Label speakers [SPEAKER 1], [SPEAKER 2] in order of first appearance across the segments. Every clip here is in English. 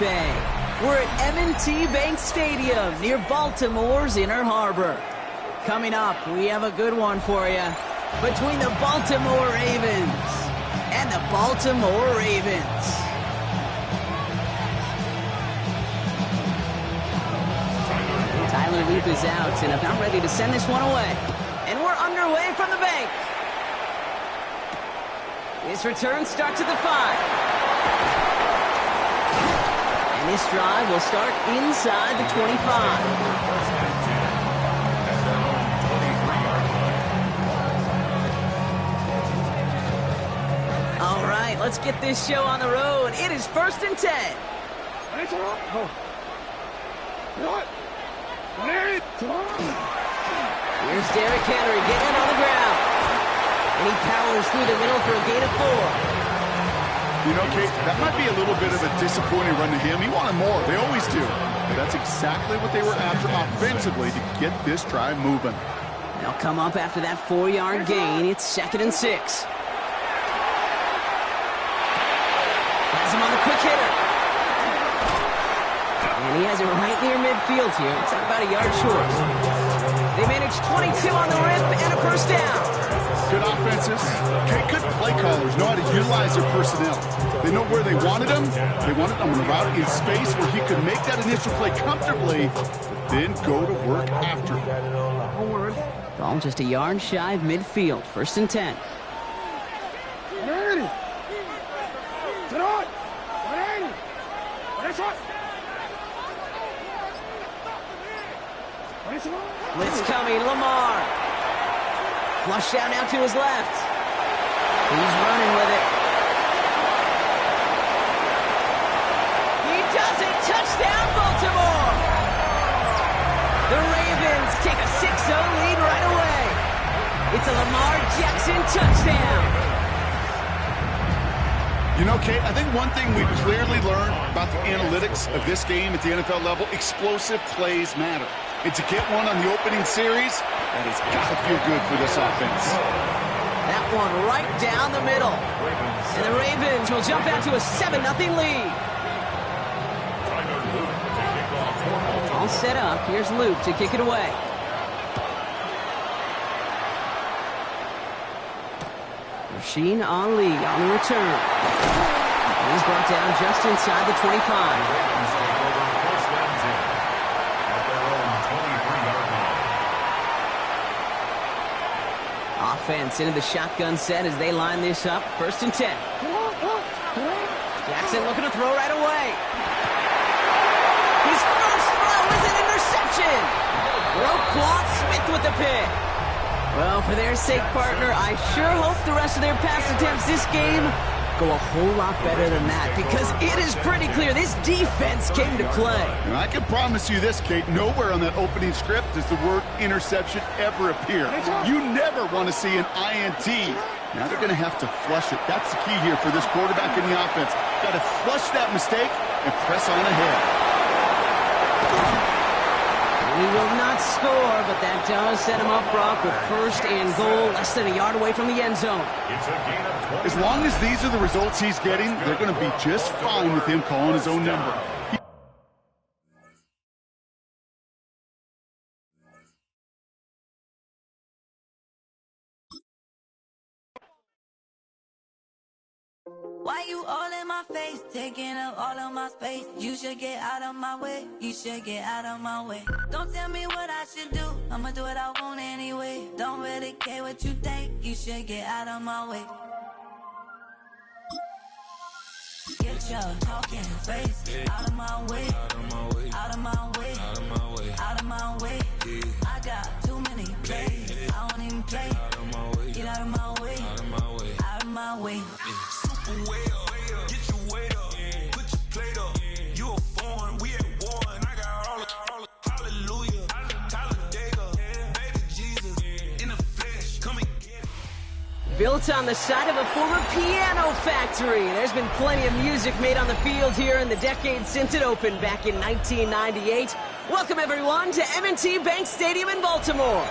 [SPEAKER 1] Bay. We're at M&T Bank Stadium near Baltimore's Inner Harbor. Coming up, we have a good one for you between the Baltimore Ravens and the Baltimore Ravens. Tyler Loop is out and about ready to send this one away. And we're underway from the bank. This return starts at the 5. And this drive will start inside the 25. All right, let's get this show on the road. It is 1st and 10. Here's Derrick Henry getting it on the ground. And he powers through the middle for a gain of 4.
[SPEAKER 2] You know, Kate, that might be a little bit of a disappointing run to him. He wanted more. They always do. But that's exactly what they were after offensively to get this drive moving.
[SPEAKER 1] They'll come up after that 4-yard gain. It's 2nd and 6. Has him on the quick hitter. And he has it right near midfield here. It's about a yard short. They managed 22 on the rip and a 1st down.
[SPEAKER 2] Good offenses. Good play callers know how to utilize their personnel. They know where they wanted him. They wanted him on the route in space where he could make that initial play comfortably, but then go to work after.
[SPEAKER 1] Ball just a yard shy of midfield. 1st and 10. Blitz coming, Lamar. Flush down now to his left. He's running with it. He does it. Touchdown, Baltimore. The Ravens take a 6-0 lead right away. It's a Lamar Jackson touchdown.
[SPEAKER 2] You know, Kate, I think one thing we've clearly learned about the analytics of this game at the NFL level, explosive plays matter. And to get one on the opening series, that has got to feel good for this offense.
[SPEAKER 1] That one right down the middle. And the Ravens will jump out to a 7-0 lead. All set up. Here's Luke to kick it away. Rasheen Ali on the return. And he's brought down just inside the 25. Offense into the shotgun set as they line this up. 1st and 10. Jackson looking to throw right away. His first throw is an interception. Roquan Smith with the pick. Well, for their sake, partner, I sure hope the rest of their pass attempts this game go a whole lot better than that, because it is pretty clear this defense came to play.
[SPEAKER 2] And I can promise you this, Kate, nowhere on that opening script does the word interception ever appear. You never want to see an INT. Now they're going to have to flush it. That's the key here for this quarterback in the offense. Got to flush that mistake and press on ahead.
[SPEAKER 1] He will not score, but that does set him up, Brock, with 1st and goal, less than a yard away from the end zone.
[SPEAKER 2] As long as these are the results he's getting, they're going to be just fine with him calling his own number.
[SPEAKER 3] Why you all in my face, taking up all of my space? You should get out of my way, you should get out of my way. Don't tell me what I should do, I'ma do what I want anyway. Don't really care what you think, you should get out of my way. Get your talking face out of my way, out of my way, out of my way, out of my way, out of my way. I got too many plays, I don't even play. Get out of my way, out of my way, out of my way.
[SPEAKER 4] Way up, get your weight up, put your plate up. You a foreign, we at war, and I got all the hallelujah, Talladega, baby Jesus, in the flesh, come and get it.
[SPEAKER 1] Built on the side of a former piano factory, there's been plenty of music made on the field here in the decade since it opened back in 1998. Welcome, everyone, to M&T Bank Stadium in Baltimore.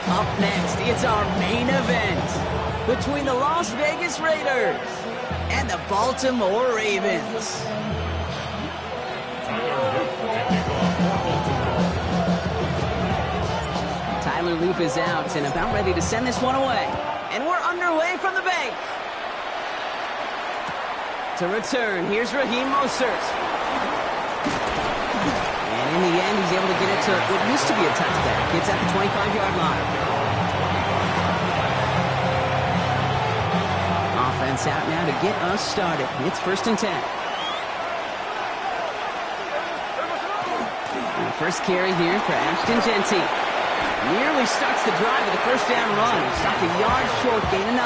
[SPEAKER 1] Up next, it's our main event between the Las Vegas Raiders and the Baltimore Ravens. loop is out and about ready to send this one away. And we're underway from the bank. To return, here's Raheem Mostert. And in the end, he's able to get it to what used to be a touchback. It's at the 25-yard line. Offense out now to get us started. It's 1st and 10. And first carry here for Ashton Jeanty. Nearly starts the drive with a first down run. Stopped a yard short, gain of 9.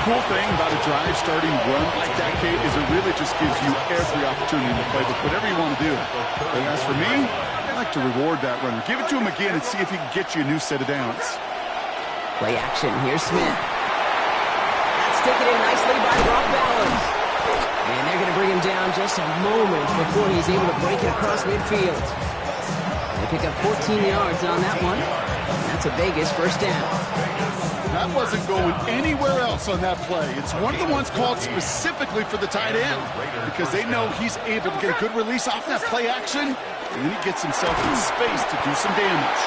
[SPEAKER 2] Cool thing about a drive starting run like that, Kate, is it really just gives you every opportunity in the playbook, whatever you want to do. But as for me, I like to reward that runner. Give it to him again and see if he can get you a new set of downs.
[SPEAKER 1] Play action. Here's Smith. That's taken in nicely by Rob Bowers. And they're going to bring him down just a moment before he's able to break it across midfield. They pick up 14 yards on that one. That's a Vegas first down.
[SPEAKER 2] That wasn't going anywhere else on that play. It's one of the ones called specifically for the tight end because they know he's able to get a good release off that play action, and then he gets himself in space to do some damage.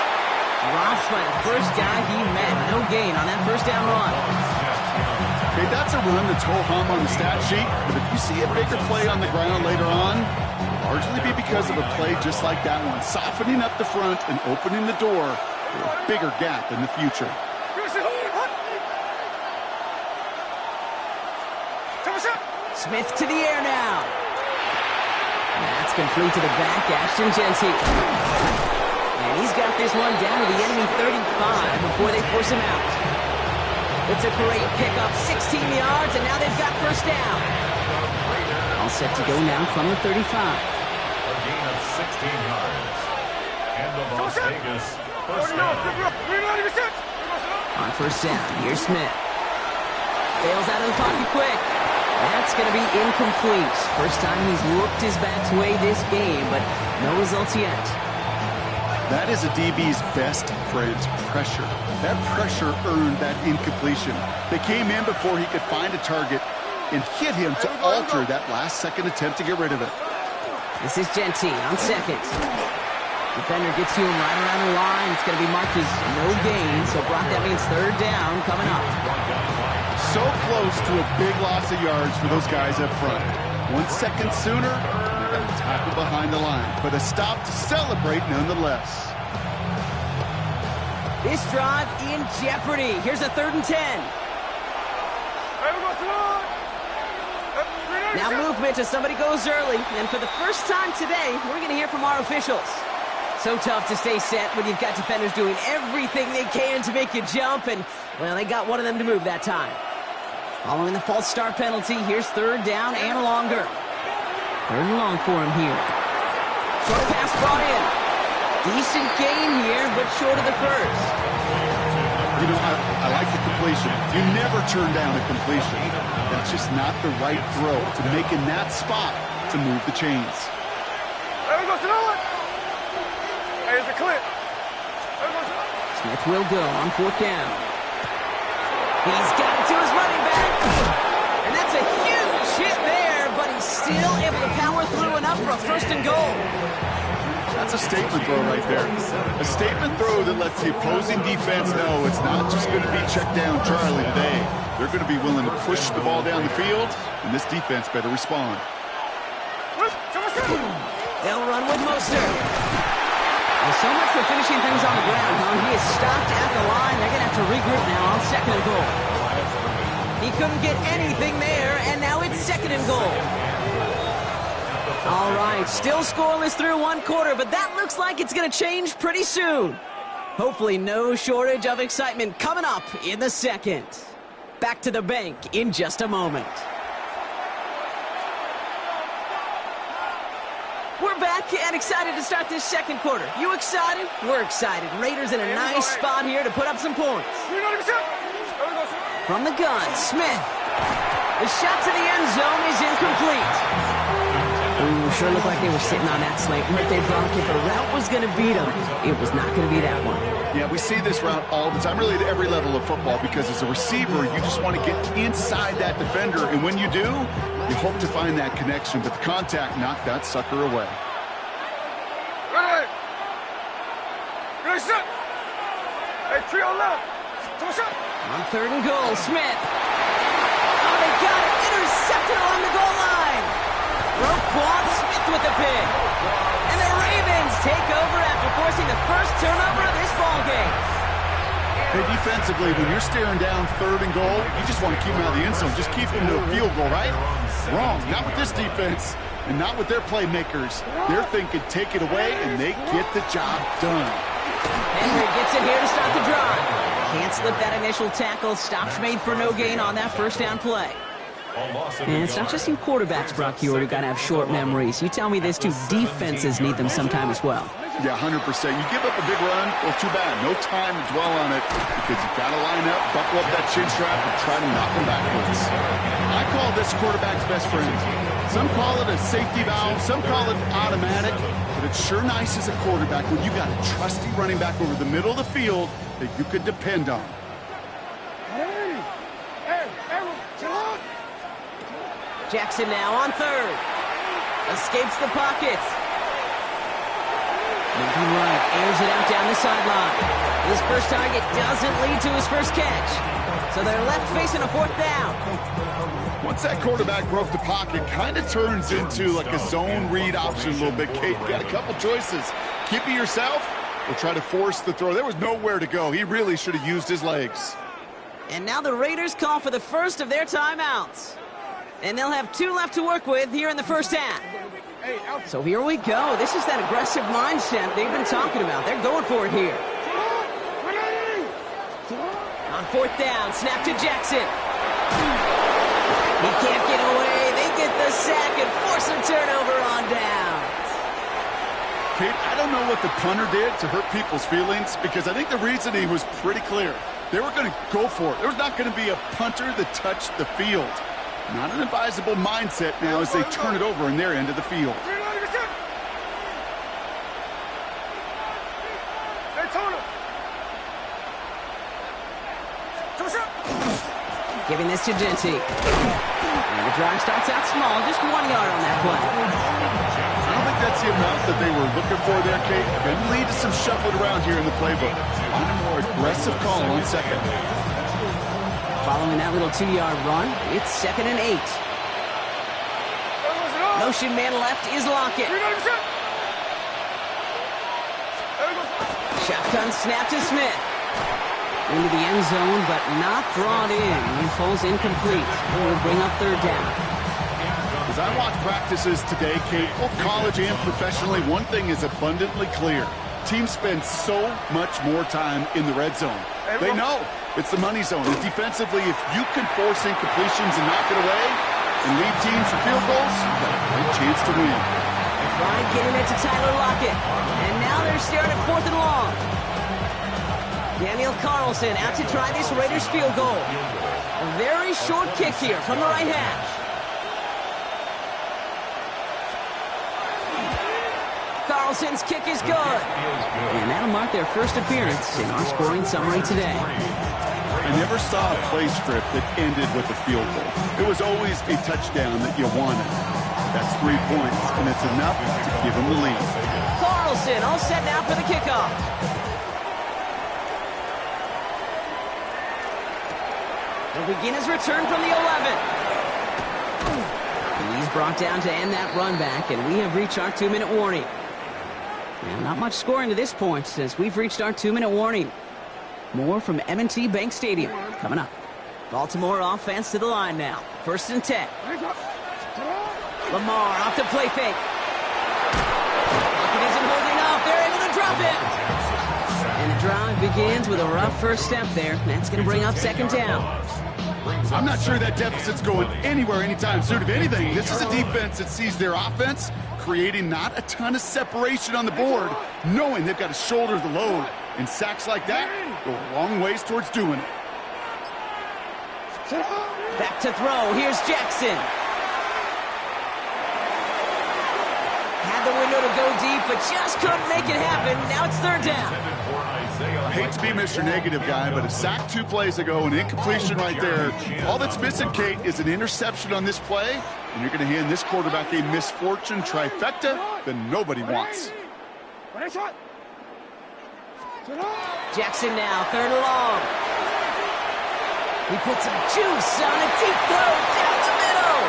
[SPEAKER 1] Drops by the first guy he met. No gain on that first down run.
[SPEAKER 2] Okay, that's a run that's ho-hum on the stat sheet, but if you see a bigger play on the ground later on, it'll largely be because of a play just like that one, softening up the front and opening the door for a bigger gap in the future.
[SPEAKER 1] Smith to the air now. That's complete to the back, Ashton Jeanty. And he's got this one down to the enemy 35 before they force him out. It's a great pickup, 16 yards, and now they've got first down. All set to go now from the 35.
[SPEAKER 5] A gain of 16 yards. And the Las Vegas first down.
[SPEAKER 1] On first down, here's Smith. Bails out of the pocket quick. That's going to be incomplete. First time he's looked his back's way this game, but no results yet.
[SPEAKER 2] That is a DB's best friend, pressure. That pressure earned that incompletion. They came in before he could find a target and hit him to alter that last-second attempt to get rid of it.
[SPEAKER 1] This is Jeanty on second. Defender gets to him right around the line. It's going to be marked as no gain, so Brock, that means third down coming up.
[SPEAKER 2] So close to a big loss of yards for those guys up front. 1 second sooner, they're going to tackle behind the line. But a stop to celebrate nonetheless.
[SPEAKER 1] This drive in jeopardy. Here's a 3rd and 10. Now movement as somebody goes early. And for the first time today, we're going to hear from our officials. So tough to stay set when you've got defenders doing everything they can to make you jump. And, well, they got one of them to move that time. Following the false start penalty, here's 3rd down and longer. 3rd and long for him here. Short pass brought in. Decent gain here, but short of the first.
[SPEAKER 2] You know, I like the completion. You never turn down a completion. That's just not the right throw to make in that spot to move the chains.
[SPEAKER 1] Smith will go on 4th down. He's got it to his running back. And that's a huge hit there, but he's still able to power through enough for a 1st and goal.
[SPEAKER 2] That's a statement throw right there. A statement throw that lets the opposing defense know it's not just going to be check down Charlie today. They're going to be willing to push the ball down the field, and this defense better respond.
[SPEAKER 1] They'll run with Mostert. Well, so much for finishing things on the ground, huh? He is stopped at the line. They're going to have to regroup now on 2nd and goal. He couldn't get anything there, and now it's 2nd and goal. All right, still scoreless through 1 quarter, but that looks like it's going to change pretty soon. Hopefully no shortage of excitement coming up in the 2nd. Back to the bank in just a moment. We're back and excited to start this 2nd quarter. You excited? We're excited. Raiders in a nice spot here to put up some points. From the gun, Smith. The shot to the end zone is incomplete. Ooh, sure looked like they were sitting on that slate. What they brought, if a route was going to beat them, it was not going to be that one.
[SPEAKER 2] Yeah, we see this route all the time, really at every level of football, because as a receiver, you just want to get inside that defender, and when you do, you hope to find that connection, but the contact knocked that sucker away.
[SPEAKER 1] On 3rd and goal, Smith. Oh, they got it. Intercepted along the goal line. Roquan Smith with the pick. And the Ravens take over after forcing the first turnover of this ball game.
[SPEAKER 2] Hey, defensively, when you're staring down 3rd and goal, you just want to keep them out of the end zone. Just keep them to a field goal, right? Wrong. Not with this defense and not with their playmakers. They're thinking take it away, and they get the job done.
[SPEAKER 1] Henry gets it here to start the drive. Can't slip that initial tackle. Stops made for no gain on that first down play. And it's not just you quarterbacks, Brock Huard, who got to have short memories. You tell me this too, defenses need them sometime as well.
[SPEAKER 2] Yeah, 100%. You give up a big run, well, too bad. No time to dwell on it because you've got to line up, buckle up that chin strap, and try to knock them backwards. I call this quarterback's best friend. Some call it a safety valve, some call it automatic, but it's sure nice as a quarterback when you got a trusty running back over the middle of the field that you could depend on.
[SPEAKER 1] Jackson now on 3rd. Escapes the pocket. Moving right, airs it out down the sideline. His first target doesn't lead to his first catch. So they're left facing a 4th down.
[SPEAKER 2] Once that quarterback broke the pocket, kind of turns into like a zone read option a little bit. Kate, you got a couple choices. Keep it yourself or try to force the throw. There was nowhere to go. He really should have used his legs.
[SPEAKER 1] And now the Raiders call for the first of their timeouts. And they'll have 2 left to work with here in the first half. So here we go. This is that aggressive mindset they've been talking about. They're going for it here. On 4th down, snap to Jackson. He can't get away. They get the sack and force a turnover on down.
[SPEAKER 2] Kate, I don't know what the punter did to hurt people's feelings because I think the reasoning was pretty clear. They were going to go for it. There was not going to be a punter that touched the field. Not an advisable mindset now as they turn it over in their end of the field.
[SPEAKER 1] Giving this to Denty. And the drive starts out small, just 1 yard on that play.
[SPEAKER 2] I don't think that's the amount that they were looking for there, Kate. Going to lead to some shuffling around here in the playbook. On a more aggressive call on 2nd.
[SPEAKER 1] Following that little 2-yard run, it's 2nd and 8. Motion man left is Lockett. Shotgun snap to Smith. Into the end zone, but not brought in. He falls incomplete. Will bring up 3rd down.
[SPEAKER 2] As I watch practices today, Kate, both college and professionally, one thing is abundantly clear. Teams spend so much more time in the red zone. They know it's the money zone. And defensively, if you can force incompletions and knock it away and lead teams to field goals, you've got a great chance to win.
[SPEAKER 1] Tried getting it to Tyler Lockett. And now they're staring at 4th and long. Daniel Carlson out to try this Raiders field goal. A very short kick here from the right hash. Carlson's kick is good. And that'll mark their first appearance in our scoring summary today.
[SPEAKER 2] I never saw a play script that ended with a field goal. It was always a touchdown that you wanted. That's 3 points, and it's enough to give them the lead.
[SPEAKER 1] Carlson all set now for the kickoff. He'll begin his return from the 11. And he's brought down to end that run back, and we have reached our 2-minute warning. And not much scoring to this point since we've reached our 2-minute warning. More from M&T Bank Stadium coming up. Baltimore offense to the line now. 1st and 10. Lamar off the play fake. Lockett isn't holding up. They're able to drop it. And the drive begins with a rough first step there. That's going to bring up 2nd down.
[SPEAKER 2] I'm not sure that deficit's going anywhere anytime soon. If anything, this is a defense that sees their offense creating not a ton of separation on the board, knowing they've got to shoulder the load. And sacks like that go a long ways towards doing it.
[SPEAKER 1] Back to throw. Here's Jackson. Had the window to go deep, but just couldn't make it happen. Now it's 3rd down.
[SPEAKER 2] I hate to be Mr. Negative guy, but a sack 2 plays ago, an incompletion right there. All that's missing, Kate, is an interception on this play, and you're going to hand this quarterback a misfortune trifecta that nobody wants.
[SPEAKER 1] Jackson now, 3rd and long. He puts some juice on a deep throw down the middle.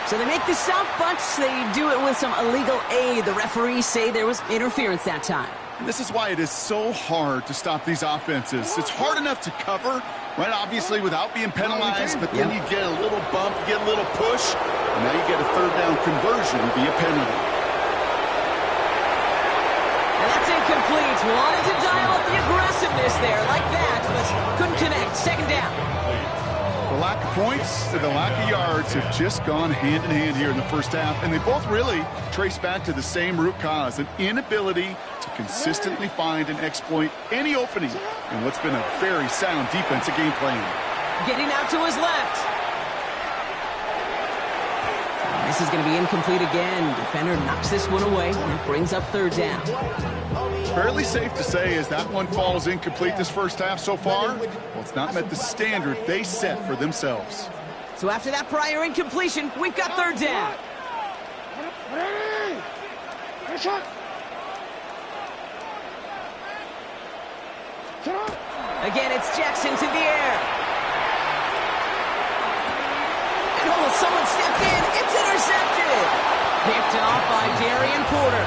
[SPEAKER 1] So they make the stop, but they do it with some illegal aid. The referees say there was interference that time.
[SPEAKER 2] And this is why it is so hard to stop these offenses. It's hard enough to cover, right, obviously, without being penalized, but then you get a little bump, you get a little push, and now you get a 3rd down conversion via penalty.
[SPEAKER 1] And that's incomplete. Wanted to dial up the aggressiveness there like that, but couldn't connect. 2nd down.
[SPEAKER 2] The lack of points and the lack of yards have just gone hand in hand here in the first half, and they both really trace back to the same root cause, an inability to consistently find and exploit any opening in what's been a very sound defensive game plan.
[SPEAKER 1] Getting out to his left. This is going to be incomplete again. Defender knocks this one away and brings up 3rd down.
[SPEAKER 2] Fairly safe to say as that one falls incomplete this first half so far, well, it's not met the standard they set for themselves.
[SPEAKER 1] So after that prior incompletion, we've got 3rd down. Again, it's Jackson to the air. And someone stepped in. It's intercepted. Picked off by Darian Porter.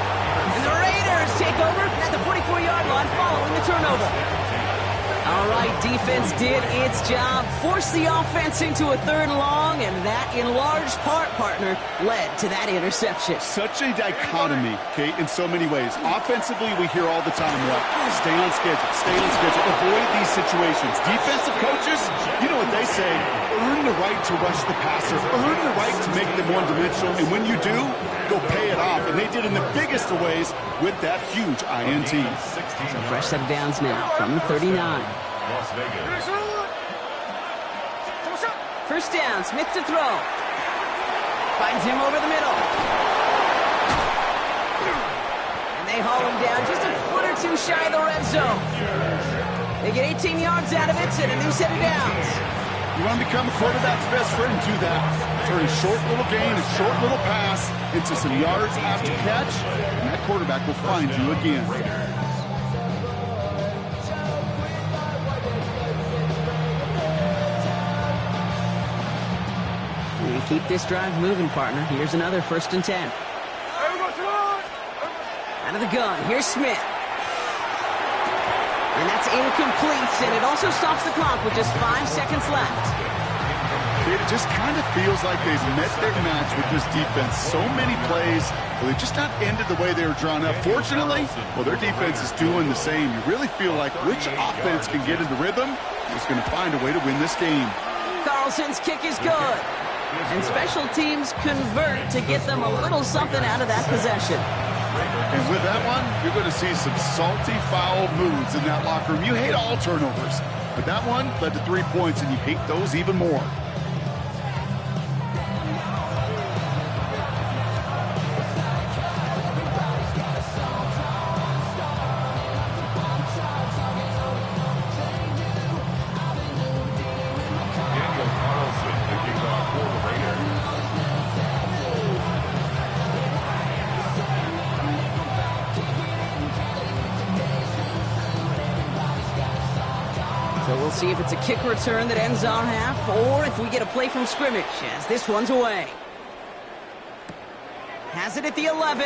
[SPEAKER 1] And the Raiders take over at the 44-yard line following the turnover. All right, defense did its job, forced the offense into a 3rd and long, and that, in large part, partner, led to that interception.
[SPEAKER 2] Such a dichotomy, Kate, in so many ways. Offensively, we hear all the time, stay on schedule, avoid these situations. Defensive coaches, you know what they say, earn the right to rush the passer, earn the right to make them one-dimensional, and when you do, go pay it off. And they did in the biggest of ways with that huge INT.
[SPEAKER 1] So fresh set of downs now from the 39.
[SPEAKER 5] Las Vegas.
[SPEAKER 1] 1st down, Smith to throw. Finds him over the middle. And they haul him down just a foot or two shy of the red zone. They get 18 yards out of it and a new set of downs.
[SPEAKER 2] You want to become a quarterback's best friend, do that. Turn a short little gain, a short little pass into some yards after catch, and that quarterback will find you again.
[SPEAKER 1] Keep this drive moving, partner. Here's another 1st and 10. Out of the gun, here's Smith. And that's incomplete, and it also stops the clock with just 5 seconds left.
[SPEAKER 2] It just kind of feels like they've met their match with this defense. So many plays, well, they've just not ended the way they were drawn up. Fortunately, well, their defense is doing the same. You really feel like which offense can get into rhythm is going to find a way to win this game.
[SPEAKER 1] Carlson's kick is good. And special teams convert to get them a little something out of that possession.
[SPEAKER 2] And with that one, you're going to see some salty, foul moods in that locker room. You hate all turnovers, but that one led to 3 points, and you hate those even more.
[SPEAKER 1] So we'll see if it's a kick return that ends our half, or if we get a play from scrimmage, as this one's away. Has it at the 11.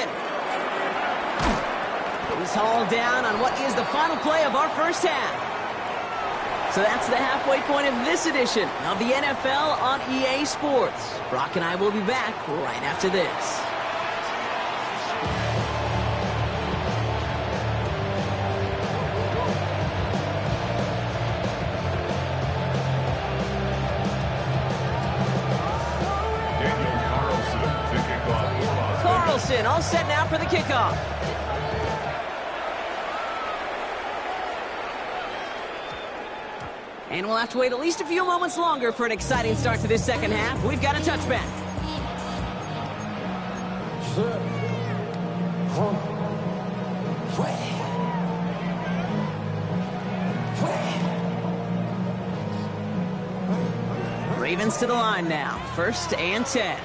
[SPEAKER 1] He's hauled down on what is the final play of our first half. So that's the halfway point of this edition of the NFL on EA Sports. Brock and I will be back right after this. All set now for the kickoff. And we'll have to wait at least a few moments longer for an exciting start to this second half. We've got a touchback. Ravens to the line now. 1st and 10.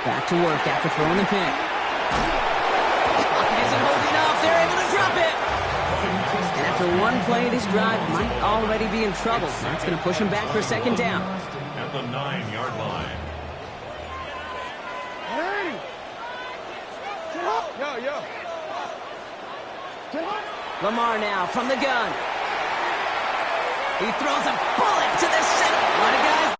[SPEAKER 1] Back to work after throwing the pick. Pocket isn't holding up. They're able to drop it. And after one play, this drive might already be in trouble. That's going to push him back for second down.
[SPEAKER 5] At the 9-yard line.
[SPEAKER 1] Lamar now from the gun. He throws a bullet to the center. A lot of guys